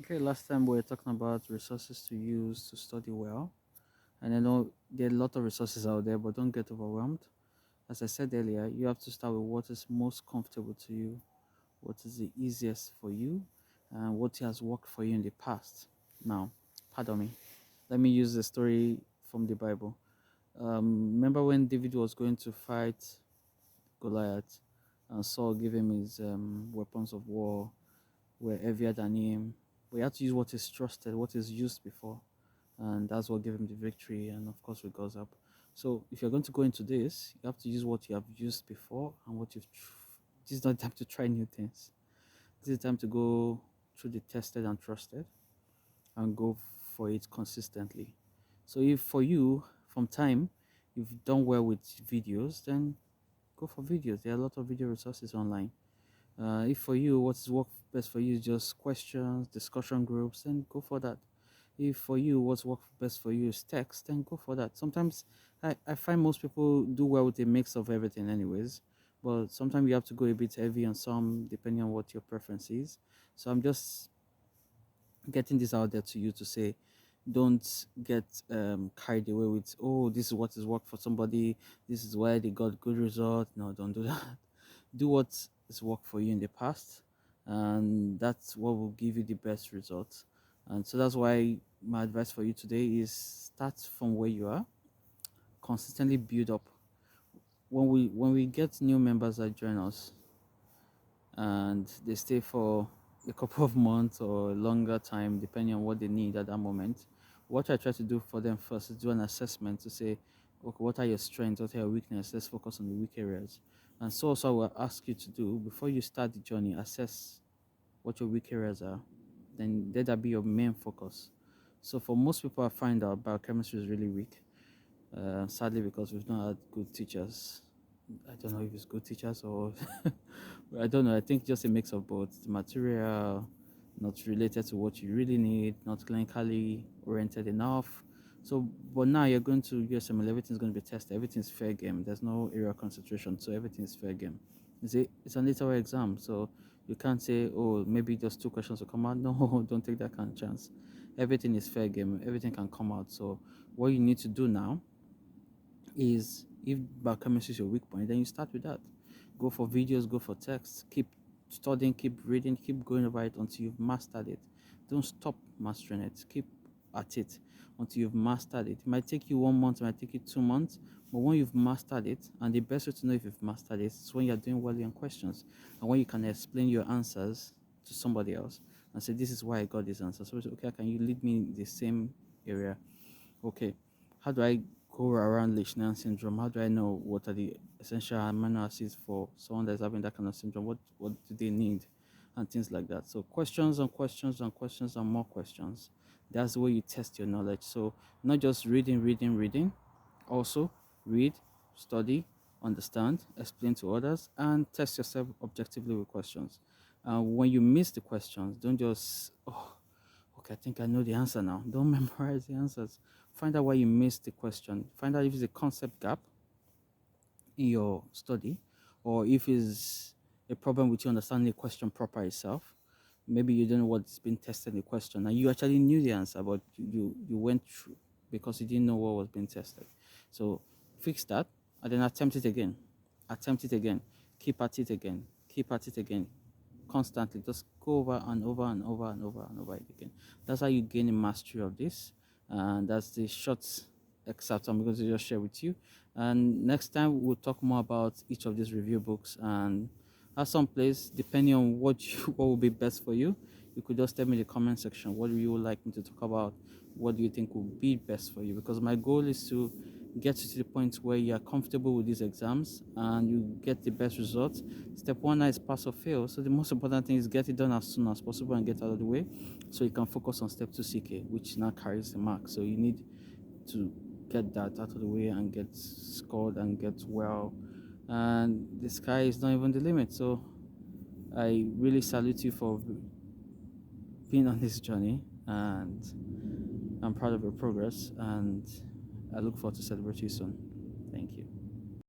Okay, last time we were talking about resources to use to study well. And I know there are a lot of resources out there, but don't get overwhelmed. As I said earlier, you have to start with what is most comfortable to you, what is the easiest for you, and what has worked for you in the past. Now, pardon me, let me use the story from the Bible. Remember when David was going to fight Goliath, and Saul gave him his weapons of war, were heavier than him. We had to use what is trusted, what is used before, and that's what gave him the victory. And of course, we goes up. So if you're going to go into this, you have to use what you have used before and what you've. This is not time to try new things. This is time to go through the tested and trusted and go for it consistently. So if for you, from time, you've done well with videos, then go for videos. There are a lot of video resources online. If for you, what's worked best for you is just questions, discussion groups, then go for that. If for you, what's worked best for you is text, then go for that. Sometimes I find most people do well with a mix of everything, anyways. But sometimes you have to go a bit heavy on some, depending on what your preference is. So I'm just getting this out there to you to say, don't get carried away with, oh, this is what is worked for somebody, this is why they got good result. No, don't do that. Do what has worked for you in the past, and that's what will give you the best results. And so that's why my advice for you today is start from where you are, consistently build up. When we get new members that join us and they stay for a couple of months or a longer time, depending on what they need at that moment. What I try to do for them first is do an assessment to say, okay, what are your strengths, what are your weaknesses? Let's focus on the weak areas. And so also I will ask you to do before you start the journey, assess what your weak areas are. Then let that be your main focus. So for most people, I find out biochemistry is really weak. Sadly, because we've not had good teachers. I don't know if it's good teachers or I don't know. I think just a mix of both. The material not related to what you really need, not clinically oriented enough. So, but now you're going to USMLE, everything's going to be tested. Everything's fair game. There's no area of concentration, so everything's fair game. It's an literal exam, so you can't say, oh, maybe just two questions will come out. No, don't take that kind of chance. Everything is fair game. Everything can come out. So, what you need to do now is if biochemistry is your weak point, then you start with that. Go for videos, go for text, keep studying, keep reading, keep going over it until you've mastered it. Don't stop mastering it. Keep at it until you've mastered it. It might take you 1 month, it might take you 2 months, but when you've mastered it, and the best way to know if you've mastered it is when you're doing well in questions and when you can explain your answers to somebody else and say, this is why I got this answer. So, okay, can you lead me in the same area? Okay, how do I go around Leishman syndrome? How do I know what are the essential amino acids for someone that's having that kind of syndrome? What do they need? And things like that. So questions and questions and questions and more questions. That's the way you test your knowledge. So not just reading, reading, reading. Also read, study, understand, explain to others, and test yourself objectively with questions. When you miss the questions, don't just okay, I think I know the answer now. Don't memorize the answers. Find out why you missed the question. Find out if it's a concept gap in your study or if it's a problem with you understanding the question proper itself. Maybe you don't know what's been tested in the question and you actually knew the answer, but you went through because you didn't know what was being tested. So fix that and then attempt it again. Attempt it again. Keep at it again. Keep at it again constantly. Just go over and over and over and over and over it again. That's how you gain a mastery of this. And that's the short excerpt I'm going to just share with you. And next time we'll talk more about each of these review books and at some place, depending on what will be best for you, you could just tell me in the comment section what do you would like me to talk about, what do you think will be best for you, because my goal is to get you to the point where you are comfortable with these exams and you get the best results. Step one now is pass or fail. So the most important thing is get it done as soon as possible and get out of the way so you can focus on step two CK, which now carries the mark. So you need to get that out of the way and get scored and get well. And the sky is not even the limit. So I really salute you for being on this journey and I'm proud of your progress and I look forward to celebrate you soon. Thank you.